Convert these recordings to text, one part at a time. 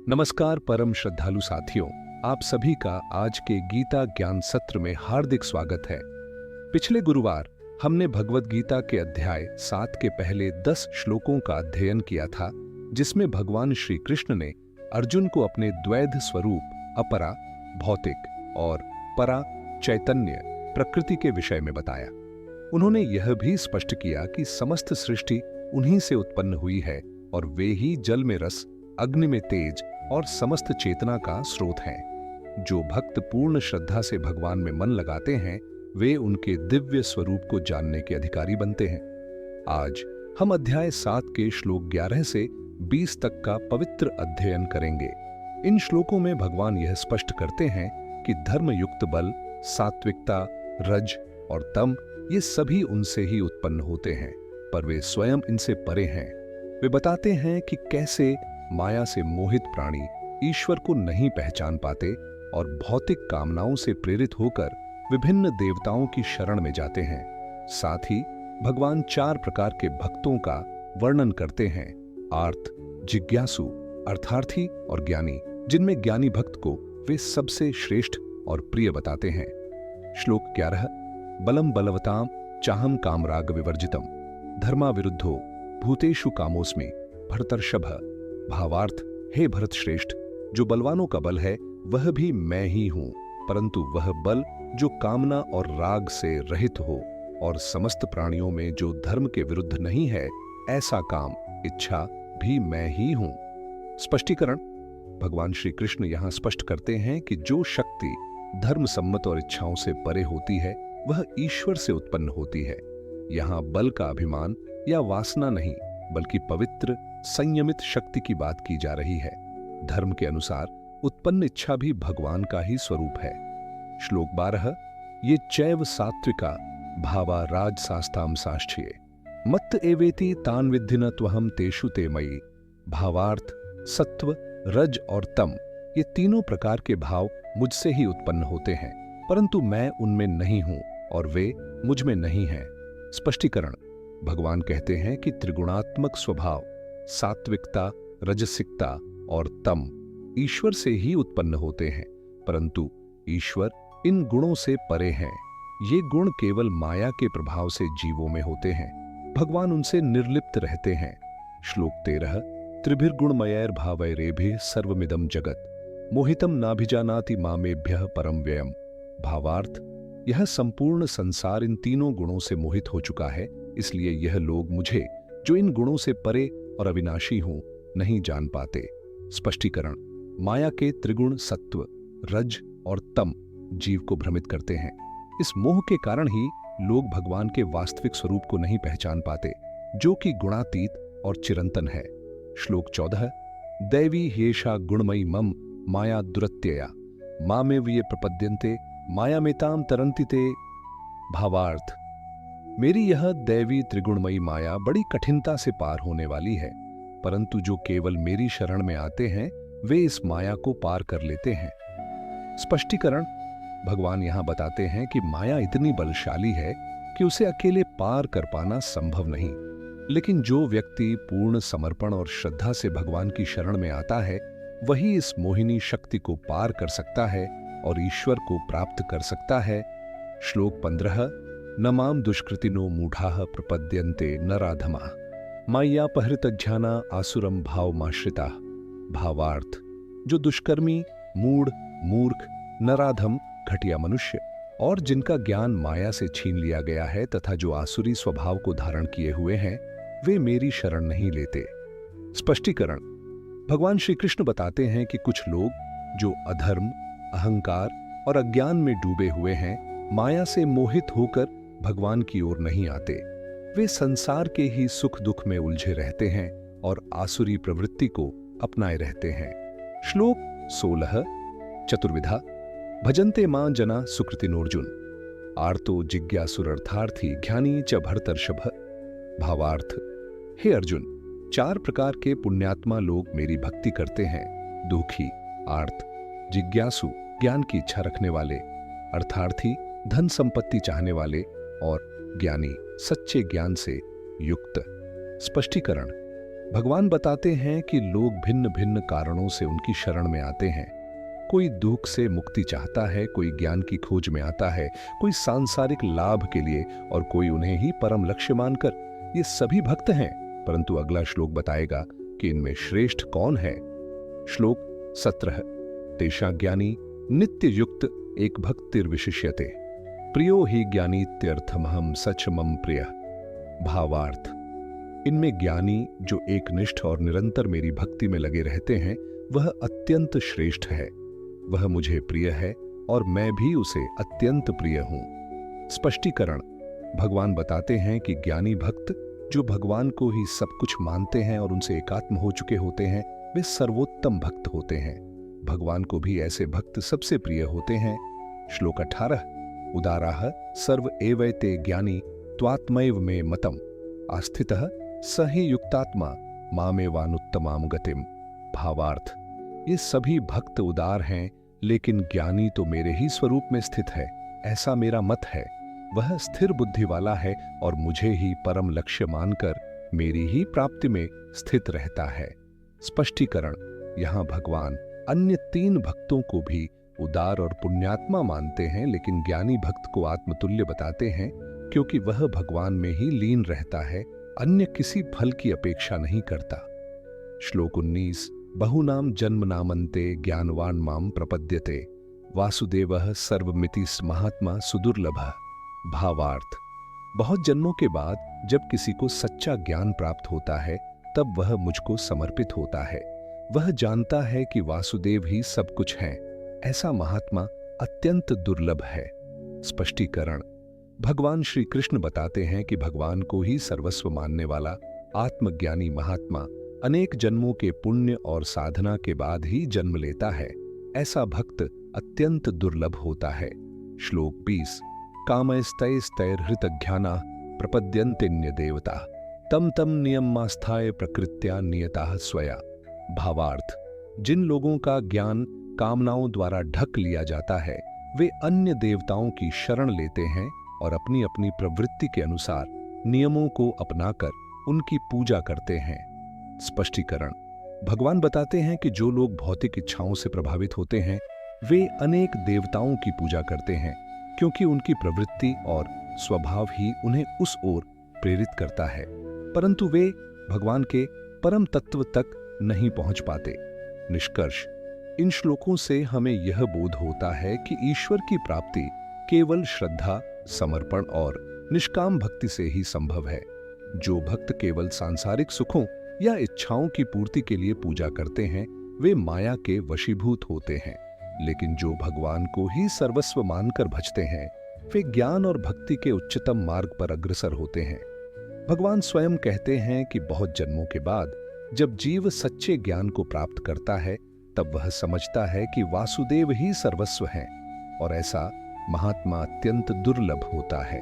नमस्कार परम श्रद्धालु साथियों, आप सभी का आज के गीता ज्ञान सत्र में हार्दिक स्वागत है। पिछले गुरुवार हमने भगवद गीता के अध्याय 7 के पहले 10 श्लोकों का अध्ययन किया था, जिसमें भगवान श्री कृष्ण ने अर्जुन को अपने द्वैध स्वरूप अपरा भौतिक और परा चैतन्य प्रकृति के विषय में बताया। उन्होंने यह भी स्पष्ट किया कि समस्त सृष्टि उन्हीं से उत्पन्न हुई है और वे ही जल में रस, अग्नि में तेज और समस्त चेतना का स्रोत हैं। जो भक्त पूर्ण श्रद्धा से भगवान में मन लगाते हैं, वे उनके दिव्य स्वरूप को जानने के अधिकारी बनते हैं। आज हम अध्याय 7 के श्लोक 11 से 20 तक का पवित्र अध्ययन करेंगे। इन श्लोकों में भगवान यह स्पष्ट करते हैं कि धर्मयुक्त बल, सात्विकता, रज और तम ये सभी उनसे ही उत्पन्न होते हैं, पर वे स्वयं इनसे परे हैं। वे बताते हैं कि कैसे माया से मोहित प्राणी ईश्वर को नहीं पहचान पाते और भौतिक कामनाओं से प्रेरित होकर विभिन्न देवताओं की शरण में जाते हैं। साथ ही भगवान 4 प्रकार के भक्तों का वर्णन करते हैं: आर्त, जिज्ञासु, अर्थार्थी और ज्ञानी, जिनमें ज्ञानी भक्त को वे सबसे श्रेष्ठ और प्रिय बताते हैं। श्लोक 11: बलम बलवताम चाहम कामराग विवर्जितम धर्मा विरुद्धो भूतेषु कामोस्मि भरतर्षभ। भावार्थ: हे भरत श्रेष्ठ, जो बलवानों का बल है वह भी मैं ही हूं, परंतु वह बल जो कामना और राग से रहित हो और समस्त प्राणियों में जो धर्म के विरुद्ध नहीं है, ऐसा काम, इच्छा भी मैं ही हूं। स्पष्टीकरण: भगवान श्री कृष्ण यहां स्पष्ट करते हैं कि जो शक्ति धर्म सम्मत और इच्छाओं से परे होती है, वह ईश्वर से उत्पन्न होती है। यहां बल का अभिमान या वासना नहीं, बल्कि पवित्र संयमित शक्ति की बात की जा रही है। धर्म के अनुसार उत्पन्न इच्छा भी भगवान का ही स्वरूप है। श्लोक 12: ये चैव सात्विका भावा राजसास्ताम साश्चये मत्त एवेति तान विद्धि न त्वहम तेषु ते मयि। भावार्थ: सत्व, रज और तम ये तीनों प्रकार के भाव मुझसे ही उत्पन्न होते हैं, परंतु मैं उनमें नहीं हूं और वे मुझ में नहीं हैं। स्पष्टीकरण: भगवान कहते हैं कि त्रिगुणात्मक स्वभाव सात्विकता, रजसिकता और तम ईश्वर से ही उत्पन्न होते हैं, परंतु ईश्वर इन गुणों से परे हैं। ये गुण केवल माया के प्रभाव से जीवों में होते हैं, भगवान उनसे निर्लिप्त रहते हैं। श्लोक 13: त्रिभिर्गुणमयैर भावैरेभिः सर्वमिदं जगत् मोहितम नाभिजानाति मामेभ्यः परम व्ययम्। भावार्थ: यह संपूर्ण संसार इन तीनों गुणों से मोहित हो चुका है, इसलिए यह लोग मुझे, जो इन गुणों से परे और अविनाशी हूं, नहीं जान पाते। स्पष्टीकरण: माया के त्रिगुण सत्व, रज और तम जीव को भ्रमित करते हैं। इस मोह के कारण ही लोग भगवान के वास्तविक स्वरूप को नहीं पहचान पाते, जो कि गुणातीत और चिरंतन है। श्लोक 14: दैवी ह्येषा गुणमयी मम माया दुरत्यया मामेव ये प्रपद्यन्ते मायामेताम तरन्ति ते। भावार्थ: मेरी यह दैवी त्रिगुणमयी माया बड़ी कठिनता से पार होने वाली है, परंतु जो केवल मेरी शरण में आते हैं, वे इस माया को पार कर लेते हैं। स्पष्टीकरण: भगवान यहां बताते हैं कि माया इतनी बलशाली है कि उसे अकेले पार कर पाना संभव नहीं, लेकिन जो व्यक्ति पूर्ण समर्पण और श्रद्धा से भगवान की शरण में आता है, वही इस मोहिनी शक्ति को पार कर सकता है और ईश्वर को प्राप्त कर सकता है। श्लोक 15: न माम दुष्कृतिनो मूढ़ाः प्रपद्यन्ते नराधमाः माय्यापहृतज्ञाना आसुरम भावमाश्रिताः। भावार्थ: जो दुष्कर्मी, मूढ़, मूर्ख, नराधम, घटिया मनुष्य और जिनका ज्ञान माया से छीन लिया गया है तथा जो आसुरी स्वभाव को धारण किए हुए हैं, वे मेरी शरण नहीं लेते। स्पष्टीकरण: भगवान श्री कृष्ण बताते हैं कि कुछ लोग जो अधर्म, अहंकार और अज्ञान में डूबे हुए हैं, माया से मोहित होकर भगवान की ओर नहीं आते। वे संसार के ही सुख दुख में उलझे रहते हैं और आसुरी प्रवृत्ति को अपनाए रहते हैं। श्लोक 16: चतुर्विधा भजन्ते मां जना सुकृतिनोर्जुन आर्तो जिज्ञासुरर्थार्थी ज्ञानी च भरतर्षभ। भावार्थ: हे अर्जुन, 4 प्रकार के पुण्यात्मा लोग मेरी भक्ति करते हैं: दुखी, आर्त, जिज्ञासु ज्ञान की इच्छा रखने वाले, अर्थार्थी धन संपत्ति चाहने वाले और ज्ञानी सच्चे ज्ञान से युक्त। स्पष्टीकरण: भगवान बताते हैं कि लोग भिन्न भिन्न कारणों से उनकी शरण में आते हैं। कोई दुख से मुक्ति चाहता है, कोई ज्ञान की खोज में आता है, कोई सांसारिक लाभ के लिए और कोई उन्हें ही परम लक्ष्य मानकर। ये सभी भक्त हैं, परंतु अगला श्लोक बताएगा कि इनमें श्रेष्ठ कौन है। श्लोक 17। तेषा ज्ञानी नित्य युक्त एक भक्तिर्विशिष्यते प्रियो ही ज्ञानीत्यर्थमहम सच मम प्रिय। भावार्थ, इनमें ज्ञानी जो एकनिष्ठ और निरंतर मेरी भक्ति में लगे रहते हैं वह अत्यंत श्रेष्ठ है। वह मुझे प्रिय है और मैं भी उसे अत्यंत प्रिय हूं। स्पष्टीकरण, भगवान बताते हैं कि ज्ञानी भक्त जो भगवान को ही सब कुछ मानते हैं और उनसे एकात्म हो चुके होते हैं वे सर्वोत्तम भक्त होते हैं। भगवान को भी ऐसे भक्त सबसे प्रिय होते हैं। श्लोक 18। उदाराः सर्व एवैते ज्ञानी त्वात्मैव मे मतम् आस्थितः स ही युक्तात्मा मामेवानुत्तमाम गतिम। भावार्थ, ये सभी भक्त उदार हैं, लेकिन ज्ञानी तो मेरे ही स्वरूप में स्थित है, ऐसा मेरा मत है। वह स्थिर बुद्धि वाला है और मुझे ही परम लक्ष्य मानकर मेरी ही प्राप्ति में स्थित रहता है। स्पष्टीकरण, यहाँ भगवान अन्य 3 भक्तों को भी उदार और पुण्यात्मा मानते हैं, लेकिन ज्ञानी भक्त को आत्मतुल्य बताते हैं क्योंकि वह भगवान में ही लीन रहता है, अन्य किसी फल की अपेक्षा नहीं करता। श्लोक 19। बहुनाम जन्मनामन्ते ज्ञानवान माम प्रपद्यते वासुदेवः सर्वमिति महात्मा सुदुर्लभः। भावार्थ, बहुत जन्मों के बाद जब किसी को सच्चा ज्ञान प्राप्त होता है तब वह मुझको समर्पित होता है। वह जानता है कि वासुदेव ही सब कुछ हैं। ऐसा महात्मा अत्यंत दुर्लभ है। स्पष्टीकरण, भगवान श्री कृष्ण बताते हैं कि भगवान को ही सर्वस्व मानने वाला आत्मज्ञानी महात्मा अनेक जन्मों के पुण्य और साधना के बाद ही जन्म लेता है। ऐसा भक्त अत्यंत दुर्लभ होता है। श्लोक 20। कामैस्तैस्तैर्हृतज्ञाना प्रपद्यन्तेन्य देवता तम तम नियमास्थाय प्रकृत्या नियताः स्वया। भावार्थ, जिन लोगों का ज्ञान कामनाओं द्वारा ढक लिया जाता है वे अन्य देवताओं की शरण लेते हैं और अपनी अपनी प्रवृत्ति के अनुसार नियमों को अपनाकर उनकी पूजा करते हैं। स्पष्टीकरण, भगवान बताते हैं कि जो लोग भौतिक इच्छाओं से प्रभावित होते हैं वे अनेक देवताओं की पूजा करते हैं क्योंकि उनकी प्रवृत्ति और स्वभाव ही उन्हें उस ओर प्रेरित करता है, परंतु वे भगवान के परम तत्व तक नहीं पहुंच पाते। निष्कर्ष, इन श्लोकों से हमें यह बोध होता है कि ईश्वर की प्राप्ति केवल श्रद्धा, समर्पण और निष्काम भक्ति से ही संभव है। जो भक्त केवल सांसारिक सुखों या इच्छाओं की पूर्ति के लिए पूजा करते हैं वे माया के वशीभूत होते हैं, लेकिन जो भगवान को ही सर्वस्व मानकर भजते हैं वे ज्ञान और भक्ति के उच्चतम मार्ग पर अग्रसर होते हैं। भगवान स्वयं कहते हैं कि बहुत जन्मों के बाद जब जीव सच्चे ज्ञान को प्राप्त करता है तब वह समझता है कि वासुदेव ही सर्वस्व हैं और ऐसा महात्मा अत्यंत दुर्लभ होता है।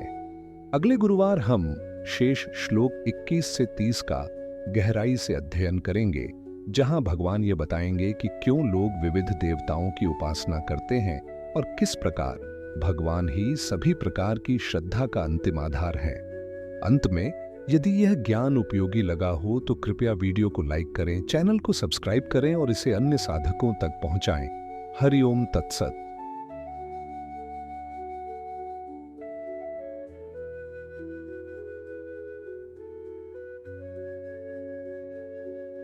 अगले गुरुवार हम शेष श्लोक 21 से 30 का गहराई से अध्ययन करेंगे, जहां भगवान ये बताएंगे कि क्यों लोग विविध देवताओं की उपासना करते हैं और किस प्रकार भगवान ही सभी प्रकार की श्रद्धा का अंतिम आधार है। अंत में, यदि यह ज्ञान उपयोगी लगा हो तो कृपया वीडियो को लाइक करें, चैनल को सब्सक्राइब करें और इसे अन्य साधकों तक पहुंचाएं। हरि ओम तत्सत।